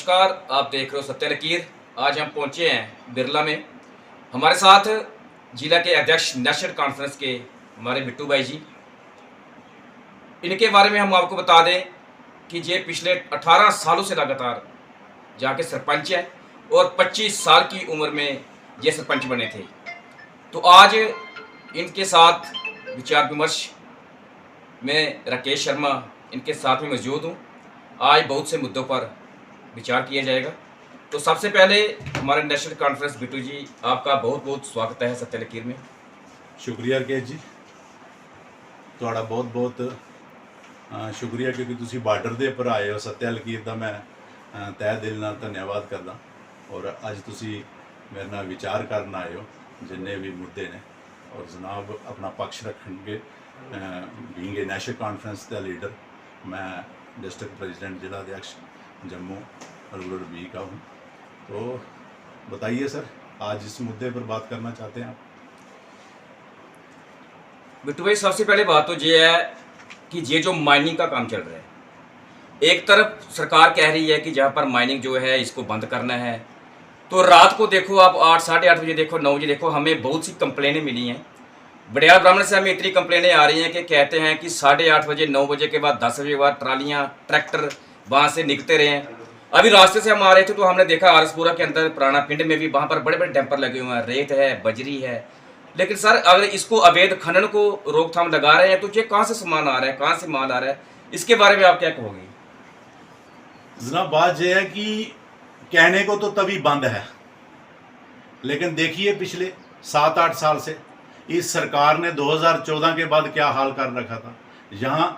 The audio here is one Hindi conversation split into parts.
नमस्कार, आप देख रहे हो सत्य लकीर। आज हम पहुंचे हैं बिरला में। हमारे साथ जिला के अध्यक्ष नेशनल कॉन्फ्रेंस के हमारे बिट्टू भाई जी। इनके बारे में हम आपको बता दें कि ये पिछले 18 सालों से लगातार जाके सरपंच हैं और 25 साल की उम्र में ये सरपंच बने थे। तो आज इनके साथ विचार विमर्श में राकेश शर्मा इनके साथ में मौजूद हूँ। आज बहुत से मुद्दों पर विचार किया जाएगा। तो सबसे पहले हमारे नेशनल कॉन्फ्रेंस बिट्टू जी, आपका बहुत बहुत स्वागत है सत्य लकीर में। शुक्रिया रकेश जी, ਤੁਹਾਡਾ बहुत बहुत शुक्रिया क्योंकि ਤੁਸੀਂ ਬਾਰਡਰ ਦੇ ਉੱਪਰ ਆਏ ਹੋ। ਸੱਤਿਆ ਲਕੀਰ ਦਾ ਮੈਂ ਤਹਿ ਦਿਲ ਨਾਲ ਧੰਨਵਾਦ ਕਰਦਾ ਔਰ ਅੱਜ ਤੁਸੀਂ ਮੇਰੇ ਨਾਲ ਵਿਚਾਰ ਕਰਨ ਆਏ ਹੋ ਜਿੰਨੇ ਵੀ ਮੁੱਦੇ ਨੇ ਔਰ ਜਨਾਬ ਆਪਣਾ ਪੱਖ ਰੱਖਣਗੇ। बीइंग ए नेशनल कॉन्फ्रेंस का लीडर, मैं डिस्ट्रिक्ट प्रेसिडेंट जिला अध्यक्ष जम्मू रूरल बी का हूँ। तो बताइए सर, आज इस मुद्दे पर बात करना चाहते हैं आप? बिट्टू भाई, सबसे पहले बात तो ये है कि ये जो माइनिंग का काम चल रहा है, एक तरफ सरकार कह रही है कि जहाँ पर माइनिंग जो है इसको बंद करना है, तो रात को देखो आप 8 साढ़े 8 बजे देखो 9 बजे देखो, हमें बहुत सी कंप्लेनें मिली हैं। बड़ियाल ब्राह्मण से हमें इतनी कंप्लेनें आ रही हैं कि कहते हैं कि 8:30 बजे 9 बजे के बाद 10 बजे के बाद ट्रालियाँ ट्रैक्टर वहाँ से निकलते रहे हैं। अभी रास्ते से हम आ रहे थे तो हमने देखा आरसपुरा के अंदर पुराना पिंड में भी वहाँ पर बड़े बड़े डंपर लगे हुए हैं, रेत है, बजरी है। लेकिन सर, अगर इसको अवैध खनन को रोकथाम लगा रहे हैं तो ये कहाँ से सामान आ रहा है, कहाँ से माल आ रहा है, इसके बारे में आप क्या कहोगे? जनाब, बात यह है कि कहने को तो तभी बंद है, लेकिन देखिए पिछले 7-8 साल से इस सरकार ने 2014 के बाद क्या हाल कर रखा था। यहाँ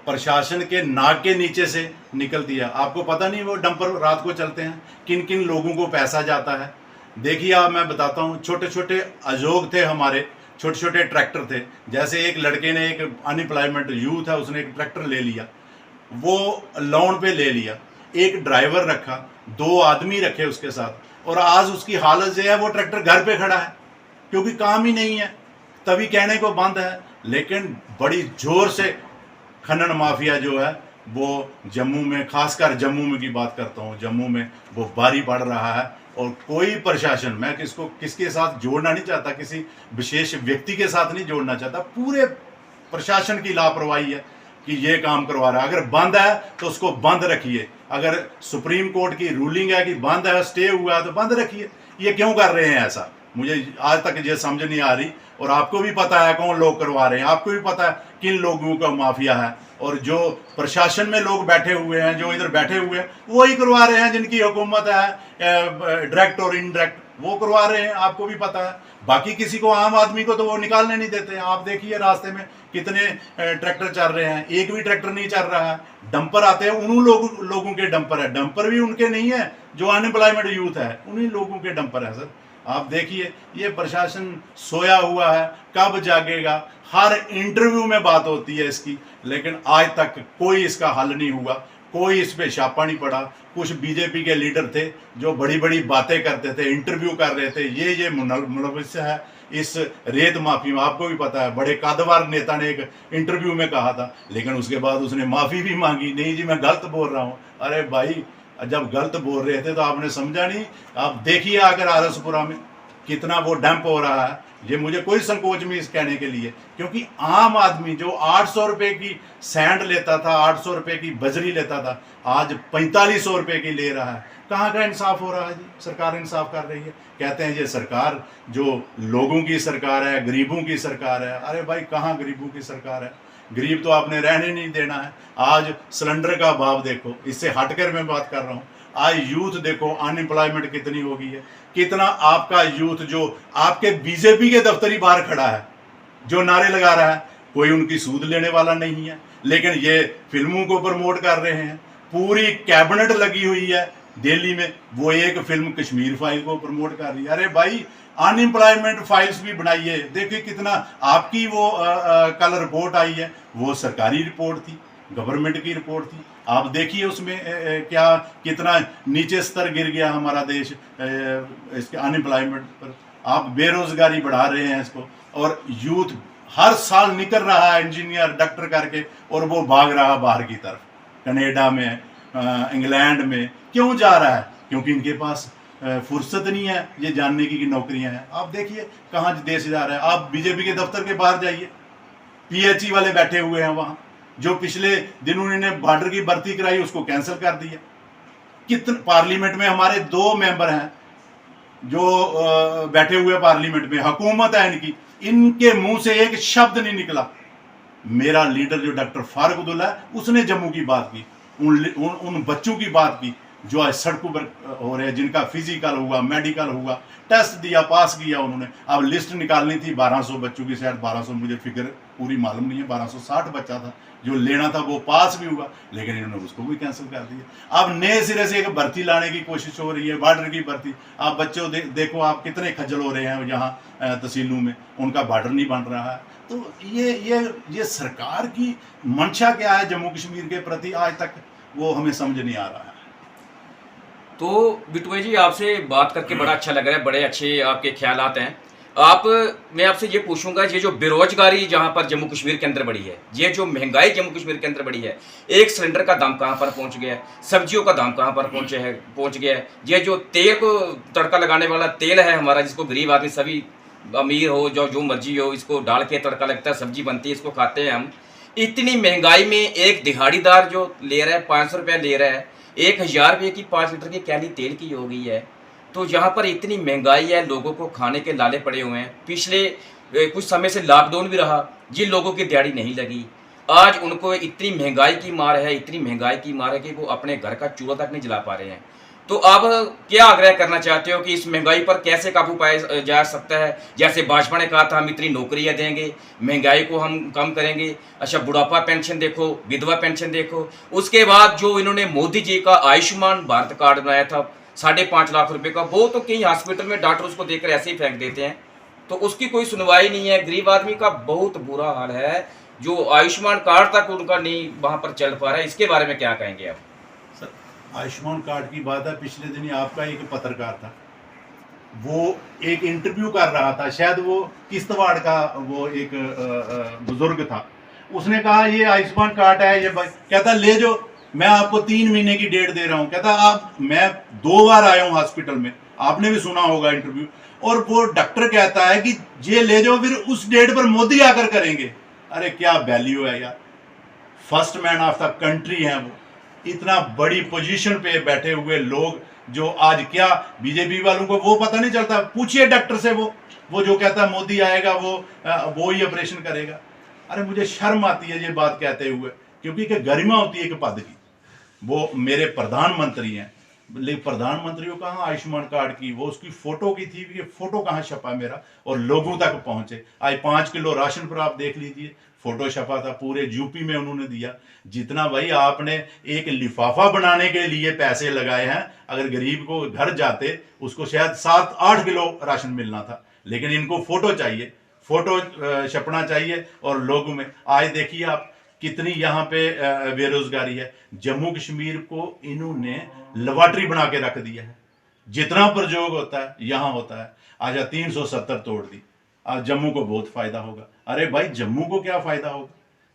प्रशासन के नाक के नीचे से निकल दिया। आपको पता नहीं वो डंपर रात को चलते हैं, किन किन लोगों को पैसा जाता है। देखिए आप, मैं बताता हूँ, छोटे छोटे अजोग थे हमारे, छोटे छोटे ट्रैक्टर थे। जैसे एक लड़के ने, एक अनएम्प्लॉयमेंट यूथ है, उसने एक ट्रैक्टर ले लिया, वो लोन पे ले लिया, एक ड्राइवर रखा, 2 आदमी रखे उसके साथ, और आज उसकी हालत जो है वो ट्रैक्टर घर पे खड़ा है क्योंकि काम ही नहीं है। तभी कहने को बंद है, लेकिन बड़ी जोर से खनन माफिया जो है वो जम्मू में, खासकर जम्मू में की बात करता हूँ, जम्मू में वो भारी पड़ रहा है। और कोई प्रशासन, मैं किसके साथ जोड़ना नहीं चाहता, किसी विशेष व्यक्ति के साथ नहीं जोड़ना चाहता, पूरे प्रशासन की लापरवाही है कि ये काम करवा रहा है। अगर बंद है तो उसको बंद रखिए। अगर सुप्रीम कोर्ट की रूलिंग है कि बंद है, स्टे हुआ है, तो बंद रखिए। ये क्यों कर रहे हैं ऐसा, मुझे आज तक ये समझ नहीं आ रही। और आपको भी पता है कौन लोग करवा रहे हैं, आपको भी पता है किन लोगों का माफिया है, और जो प्रशासन में लोग बैठे हुए हैं, जो इधर बैठे हुए हैं, वही करवा रहे हैं। जिनकी हुकूमत है डायरेक्ट और इनडायरेक्ट, वो करवा रहे हैं, आपको भी पता है। बाकी किसी को, आम आदमी को तो वो निकालने नहीं देते हैं। आप देखिए रास्ते में कितने ट्रैक्टर चल रहे हैं, एक भी ट्रैक्टर नहीं चल रहा है। डंपर आते हैं, उन्हीं लोगों के डंपर है, डंपर भी उनके नहीं है जो अनएम्प्लॉयमेंट यूथ है, उन्हीं लोगों के डंपर है। सर आप देखिए, ये प्रशासन सोया हुआ है, कब जागेगा। हर इंटरव्यू में बात होती है इसकी, लेकिन आज तक कोई इसका हल नहीं हुआ, कोई इस पे छापा नहीं पड़ा। कुछ बीजेपी के लीडर थे जो बड़ी बड़ी बातें करते थे, इंटरव्यू कर रहे थे, ये मुलविस है इस रेत माफी में। आपको भी पता है, बड़े कद्दावर नेता ने एक इंटरव्यू में कहा था, लेकिन उसके बाद उसने माफ़ी भी मांगी, नहीं जी मैं गलत बोल रहा हूँ। अरे भाई, जब गलत बोल रहे थे तो आपने समझा नहीं? आप देखिए आकर आरसपुरा में कितना वो डंप हो रहा है। ये मुझे कोई संकोच नहीं इस कहने के लिए, क्योंकि आम आदमी जो 800 रुपये की सैंड लेता था, 800 रुपये की बजरी लेता था, आज 4500 रुपये की ले रहा है। कहाँ का इंसाफ हो रहा है जी? सरकार इंसाफ कर रही है, कहते हैं ये सरकार जो लोगों की सरकार है, गरीबों की सरकार है। अरे भाई, कहाँ गरीबों की सरकार है? गरीब तो आपने रहने नहीं देना है। आज सिलेंडर का भाव देखो, इससे हटकर मैं बात कर रहा हूँ। आज यूथ देखो, अनएम्प्लॉयमेंट कितनी हो गई है, कितना आपका यूथ जो आपके बीजेपी के दफ्तर ही बाहर खड़ा है, जो नारे लगा रहा है, कोई उनकी सूद लेने वाला नहीं है, लेकिन ये फिल्मों को प्रमोट कर रहे हैं। पूरी कैबिनेट लगी हुई है दिल्ली में, वो एक फिल्म कश्मीर फाइल को प्रमोट कर रही है। अरे भाई, अनएम्प्लॉयमेंट फाइल्स भी बनाइए। देखिए कितना आपकी वो कल रिपोर्ट आई है, वो सरकारी रिपोर्ट थी, गवर्नमेंट की रिपोर्ट थी। आप देखिए उसमें क्या कितना नीचे स्तर गिर गया हमारा देश इसके अनएम्प्लॉयमेंट पर। आप बेरोजगारी बढ़ा रहे हैं इसको, और यूथ हर साल निकल रहा है इंजीनियर डॉक्टर करके, और वो भाग रहा बाहर की तरफ, कनाडा में, इंग्लैंड में क्यों जा रहा है? क्योंकि इनके पास फुर्सत नहीं है ये जानने की कि नौकरियां हैं। आप देखिए कहाँ देश जा रहा है। आप बीजेपी के दफ्तर के बाहर जाइए, पीएचई वाले बैठे हुए हैं वहां, जो पिछले दिन उन्होंने बॉर्डर की भर्ती कराई उसको कैंसिल कर दिया। कितने पार्लियामेंट में हमारे 2 मेंबर हैं जो बैठे हुए पार्लियामेंट में, हुकूमत है इनकी, इनके मुंह से एक शब्द नहीं निकला। मेरा लीडर जो डॉक्टर फारूक अब्दुल्ला है उसने जम्मू की बात की, उन बच्चों की बात की जो आज सड़कों पर हो रहे हैं, जिनका फिजिकल हुआ, मेडिकल हुआ, टेस्ट दिया, पास किया उन्होंने। अब लिस्ट निकालनी थी 1200 बच्चों की, शायद 1200, मुझे फिक्र पूरी मालूम नहीं है, 1260 बच्चा था जो लेना था, वो पास भी हुआ, लेकिन इन्होंने उसको भी कैंसिल कर दिया। अब नए सिरे से एक भर्ती लाने की कोशिश हो रही है, बॉर्डर की भर्ती। आप बच्चों देखो आप कितने खज्जल हो रहे हैं यहाँ तहसीलों में, उनका बॉर्डर नहीं बन रहा है। तो ये सरकार की मंशा क्या है जम्मू कश्मीर के प्रति, आज तक वो हमें समझ नहीं आ रहा है। तो बिट्टू भाई जी, आपसे बात करके बड़ा अच्छा लग रहा है, बड़े अच्छे आपके ख्यालात हैं। मैं आपसे ये पूछूंगा, ये जो बेरोजगारी जहां पर जम्मू कश्मीर के अंदर बढ़ी है, ये जो महंगाई जम्मू कश्मीर के अंदर बढ़ी है, एक सिलेंडर का दाम कहां पर पहुंच गया है, सब्जियों का दाम कहां पर पहुंच गया है, ये जो तेल को तड़का लगाने वाला तेल है हमारा, जिसको गरीब आदमी, सभी अमीर हो जो मर्जी हो, इसको डाल के तड़का लगता है, सब्जी बनती है, इसको खाते हैं हम। इतनी महंगाई में एक दिहाड़ीदार जो ले रहा है 500 रुपया ले रहा है, 1000 रुपये की 5 लीटर की कैली तेल की हो गई है। तो यहाँ पर इतनी महंगाई है, लोगों को खाने के लाले पड़े हुए हैं। पिछले कुछ समय से लॉकडाउन भी रहा, जिन लोगों की दिहाड़ी नहीं लगी, आज उनको इतनी महंगाई की मार है, इतनी महंगाई की मार है कि वो अपने घर का चूल्हा तक नहीं जला पा रहे हैं। तो आप क्या आग्रह करना चाहते हो कि इस महंगाई पर कैसे काबू पाया जा सकता है? जैसे भाजपा ने कहा था हम इतनी नौकरियां देंगे, महंगाई को हम कम करेंगे। अच्छा, बुढ़ापा पेंशन देखो, विधवा पेंशन देखो, उसके बाद जो इन्होंने मोदी जी का आयुष्मान भारत कार्ड बनाया था 5.5 लाख रुपए का, वो तो कई हॉस्पिटल में डॉक्टर उसको देखकर ऐसे ही फेंक देते हैं, तो उसकी कोई सुनवाई नहीं है। गरीब आदमी का बहुत बुरा हाल है, जो आयुष्मान कार्ड तक उनका नहीं वहां पर चल पा रहा है। इसके बारे में क्या कहेंगे आप? आयुष्मान कार्ड की बात है, पिछले दिन ही आपका एक पत्रकार था, वो एक इंटरव्यू कर रहा था, शायद वो किश्तवाड़ का वो एक बुजुर्ग था, उसने कहा ये आयुष्मान कार्ड है, ये कहता ले जो, मैं आपको 3 महीने की डेट दे रहा हूं। कहता आप, मैं 2 बार आया हूं हॉस्पिटल में, आपने भी सुना होगा इंटरव्यू, और वो डॉक्टर कहता है कि ये ले जाओ, फिर उस डेट पर मोदी आकर करेंगे। अरे क्या वैल्यू है यार, first man of the country हैं वो, इतना बड़ी पोजीशन पे बैठे हुए लोग, जो आज क्या बीजेपी वालों को वो पता नहीं चलता। पूछिए डॉक्टर से, वो जो कहता है मोदी आएगा वो ही ऑपरेशन करेगा। अरे मुझे शर्म आती है ये बात कहते हुए, क्योंकि एक गरिमा होती है एक पद की। वो मेरे प्रधानमंत्री हैं, लेकिन प्रधानमंत्री को कहाँ आयुष्मान कार्ड की, वो उसकी फोटो की थी, ये फोटो कहाँ छपा मेरा और लोगों तक पहुंचे। आज 5 किलो राशन पर आप देख लीजिए, फोटो छपा था, पूरे यूपी में उन्होंने दिया। जितना भाई आपने एक लिफाफा बनाने के लिए पैसे लगाए हैं, अगर गरीब को घर जाते उसको शायद 7-8 किलो राशन मिलना था, लेकिन इनको फोटो चाहिए, फोटो छपना चाहिए। और लोगों में आज देखिए आप कितनी यहाँ पे बेरोजगारी है। जम्मू कश्मीर को इन्होंने लेबोरेटरी बना के रख दिया है, जितना प्रयोग होता है यहाँ होता है। आज 370 तोड़ दी, आज जम्मू को बहुत फायदा होगा। अरे भाई जम्मू को क्या फायदा होगा,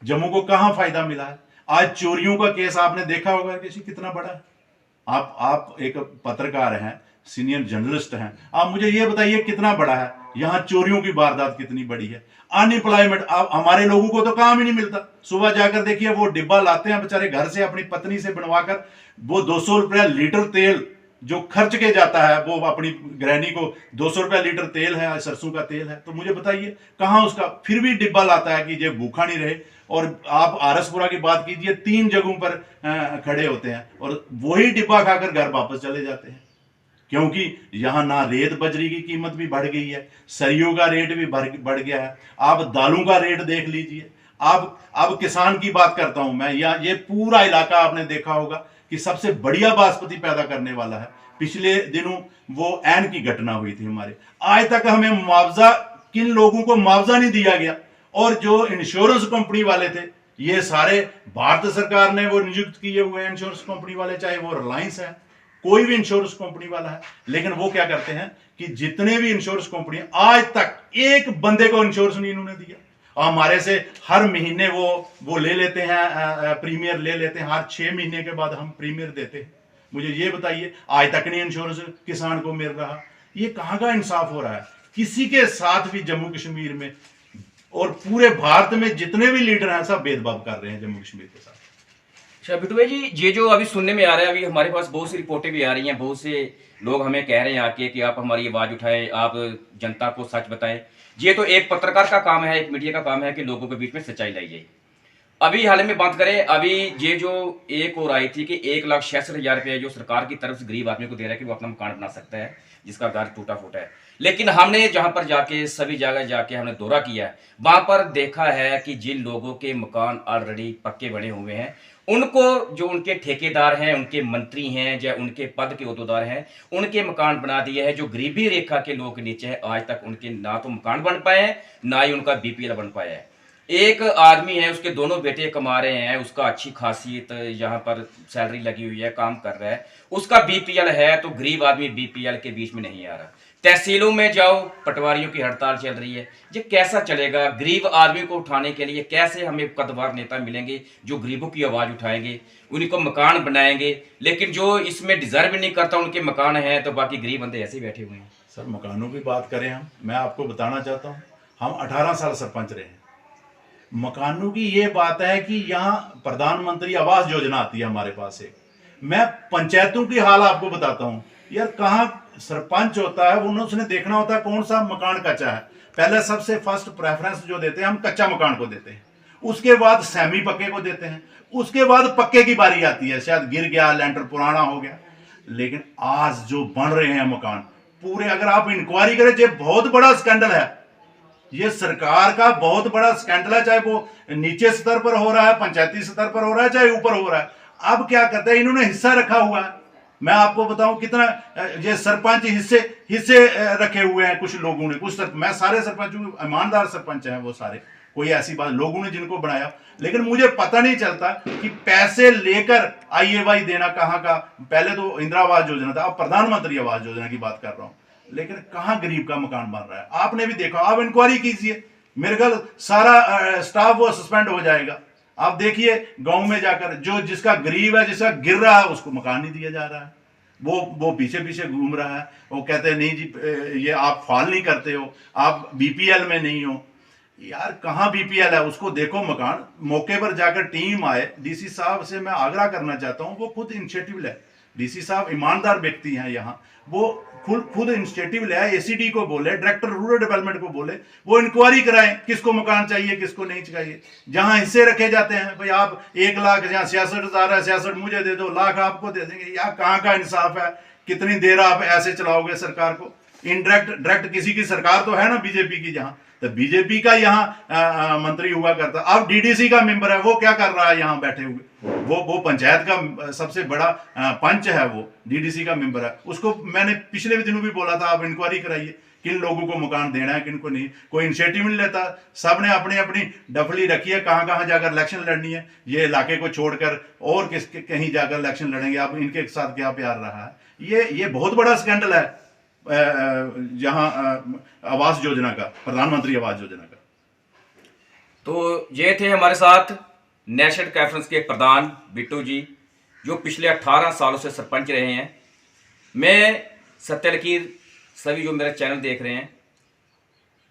जम्मू को कहाँ फायदा मिला है? आज चोरियों का केस आपने देखा होगा किसी कितना बड़ा है। आप एक पत्रकार हैं, सीनियर जर्नलिस्ट हैं, आप मुझे ये बताइए कितना बड़ा है यहाँ, चोरियों की वारदात कितनी बड़ी है। अनएम्प्लॉयमेंट, आप हमारे लोगों को तो काम ही नहीं मिलता। सुबह जाकर देखिए, वो डिब्बा लाते हैं बेचारे घर से अपनी पत्नी से बनवाकर, वो 200 रुपया लीटर तेल जो खर्च के जाता है, वो अपनी गृहिणी को 200 रुपया लीटर तेल है, सरसों का तेल है, तो मुझे बताइए कहाँ उसका फिर भी डिब्बा लाता है कि ये भूखा नहीं रहे। और आप आरसपुरा की बात कीजिए, 3 जगहों पर खड़े होते हैं और वही डिब्बा खाकर घर वापस चले जाते हैं, क्योंकि यहां ना रेत बजरी की कीमत भी बढ़ गई है, सरियों का रेट भी बढ़ गया है। आप दालों का रेट देख लीजिए। अब किसान की बात करता हूं मैं, ये पूरा इलाका आपने देखा होगा कि सबसे बढ़िया बासमती पैदा करने वाला है। पिछले दिनों वो ऐन की घटना हुई थी हमारे, आज तक हमें मुआवजा, किन लोगों को मुआवजा नहीं दिया गया। और जो इंश्योरेंस कंपनी वाले थे, ये सारे भारत सरकार ने वो नियुक्त किए हुए हैं इंश्योरेंस कंपनी वाले, चाहे वो रिलायंस है, कोई भी इंश्योरेंस कंपनी वाला है। लेकिन वो क्या करते हैं कि जितने भी इंश्योरेंस कंपनी, आज तक एक बंदे को इंश्योरेंस नहीं इन्होंने दिया। और हमारे से हर महीने वो ले लेते हैं, प्रीमियर ले लेते हैं, हर 6 महीने के बाद हम प्रीमियर देते हैं। मुझे ये बताइए, आज तक नहीं इंश्योरेंस किसान को मिल रहा। ये कहाँ का इंसाफ हो रहा है? किसी के साथ भी जम्मू कश्मीर में और पूरे भारत में जितने भी लीडर हैं सब भेदभाव कर रहे हैं जम्मू कश्मीर के साथ। अच्छा बिट्टू भाई जी, ये जो अभी सुनने में आ रहा है, अभी हमारे पास बहुत सी रिपोर्टें भी आ रही हैं, बहुत से लोग हमें कह रहे हैं आके कि आप हमारी आवाज़ उठाएं, आप जनता को सच बताएं। ये तो एक पत्रकार का काम है, एक मीडिया का काम है कि लोगों के बीच में सच्चाई लाई जाए। अभी हाल में बात करें, अभी ये जो एक और आई थी कि 1,66,000 रुपये जो सरकार की तरफ से गरीब आदमी को दे रहा है कि वो अपना मकान बना सकता है जिसका घर टूटा फूटा है। लेकिन हमने जहां पर जाके सभी जगह जाके हमने दौरा किया है, वहां पर देखा है कि जिन लोगों के मकान ऑलरेडी पक्के बने हुए हैं, उनको जो उनके ठेकेदार हैं, उनके मंत्री हैं या उनके पद के ओहदेदार हैं, उनके मकान बना दिए हैं। जो गरीबी रेखा के लोग नीचे हैं, आज तक उनके ना तो मकान बन पाए हैं, ना ही उनका बीपीएल बन पाया है। एक आदमी है, उसके दोनों बेटे कमा रहे हैं, उसका अच्छी खासियत यहाँ पर सैलरी लगी हुई है, काम कर रहा है, उसका बीपीएल है, तो गरीब आदमी बीपीएल के बीच में नहीं आ रहा। तहसीलों में जाओ, पटवारियों की हड़ताल चल रही है। ये कैसा चलेगा? गरीब आदमी को उठाने के लिए कैसे हमें कद्दावर नेता मिलेंगे जो गरीबों की आवाज़ उठाएंगे, उनको मकान बनाएंगे? लेकिन जो इसमें डिजर्व नहीं करता, उनके मकान हैं, तो बाकी गरीब बंदे ऐसे बैठे हुए हैं। सर, मकानों की बात करें मैं आपको बताना चाहता हूँ, हम 18 साल सरपंच रहे हैं। मकानों की ये बात है कि यहाँ प्रधानमंत्री आवास योजना आती है हमारे पास एक। मैं पंचायतों की हाल आपको बताता हूँ यार, कहाँ सरपंच होता है वो उसने देखना होता है कौन सा मकान कच्चा है। पहले सबसे फर्स्ट प्रेफरेंस जो देते हैं हम कच्चा मकान को देते हैं, उसके बाद सेमी पक्के को देते हैं, उसके बाद पक्के की बारी आती है, शायद गिर गया, लेंटर पुराना हो गया। लेकिन आज जो बन रहे हैं मकान पूरे, अगर आप इंक्वायरी करें, ये बहुत बड़ा स्कैंडल है, ये सरकार का बहुत बड़ा स्कैंडल है, चाहे वो नीचे स्तर पर हो रहा है, पंचायती स्तर पर हो रहा है, चाहे ऊपर हो रहा है। अब क्या करते हैं, इन्होंने हिस्सा रखा हुआ है। मैं आपको बताऊं कितना ये सरपंच हिस्से रखे हुए हैं कुछ लोगों ने, मैं सारे सरपंच ईमानदार सरपंच हैं वो सारे, कोई ऐसी बात लोगों ने जिनको बनाया। लेकिन मुझे पता नहीं चलता कि पैसे लेकर आईएवाई देना कहाँ का। पहले तो इंदिरा आवास योजना था, अब प्रधानमंत्री आवास योजना की बात कर रहा हूं। लेकिन कहाँ गरीब का मकान बन रहा है? आपने भी देखा, आप इंक्वायरी कीजिए, मेरे ख्याल सारा स्टाफ वो सस्पेंड हो जाएगा। आप देखिए गांव में जाकर, जो जिसका गरीब है, जिसका गिर रहा है, उसको मकान नहीं दिया जा रहा है। वो पीछे पीछे घूम रहा है, वो कहते हैं नहीं जी ये आप फाल नहीं करते हो, आप बीपीएल में नहीं हो। यार कहाँ बीपीएल है? उसको देखो मकान, मौके पर जाकर टीम आए। डीसी साहब से मैं आग्रह करना चाहता हूँ, वो खुद इनिशिएटिव ले। डीसी साहब ईमानदार व्यक्ति हैं यहाँ, वो खुद इनिशिएटिव ले, एसीडी को बोले, डायरेक्टर रूरल डेवलपमेंट को बोले, वो इंक्वायरी कराएं किसको मकान चाहिए, किसको नहीं चाहिए। जहां हिस्से रखे जाते हैं, भाई आप 1 लाख, जहां 66,000 है, 66 मुझे दे दो, लाख आपको दे देंगे। यार कहाँ का इंसाफ है? कितनी देर आप ऐसे चलाओगे सरकार को? डायरेक्ट किसी की सरकार तो है ना बीजेपी की, जहां तो बीजेपी का यहाँ मंत्री हुआ करता, अब डीडीसी का मेंबर है, वो क्या कर रहा है यहाँ बैठे हुए? वो पंचायत का सबसे बड़ा पंच है, वो डीडीसी का मेंबर है। उसको मैंने पिछले दिनों भी बोला था, आप इंक्वायरी कराइए किन लोगों को मकान देना है, किन को नहीं। कोई इनिशिएटिव नहीं लेता, सबने अपनी अपनी डफली रखी है, कहाँ कहाँ जाकर इलेक्शन लड़नी है। ये इलाके को छोड़कर और कहीं जाकर इलेक्शन लड़ेंगे, अब इनके साथ क्या प्यार रहा है। ये बहुत बड़ा स्कैंडल है जहां आवास योजना का, प्रधानमंत्री आवास योजना का। तो ये थे हमारे साथ नेशनल कॉन्फ्रेंस के प्रधान बिट्टू जी, जो पिछले 18 सालों से सरपंच रहे हैं। मैं सत्य लकीर, सभी जो मेरा चैनल देख रहे हैं,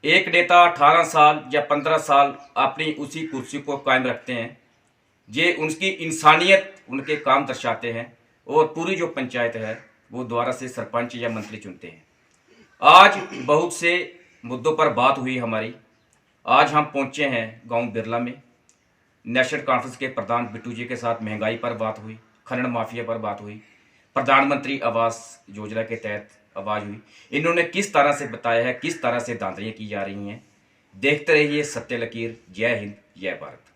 एक नेता 18 साल या 15 साल अपनी उसी कुर्सी को कायम रखते हैं, ये उनकी इंसानियत, उनके काम दर्शाते हैं। और पूरी जो पंचायत है वो दोबारा से सरपंच या मंत्री चुनते हैं। आज बहुत से मुद्दों पर बात हुई हमारी। आज हम पहुंचे हैं गांव बिरला में, नेशनल कॉन्फ्रेंस के प्रधान बिट्टू जी के साथ महंगाई पर बात हुई, खनन माफिया पर बात हुई, प्रधानमंत्री आवास योजना के तहत आवाज़ हुई। इन्होंने किस तरह से बताया है, किस तरह से धांधलियाँ की जा रही हैं। देखते रहिए सत्य लकीर। जय हिंद, जय भारत।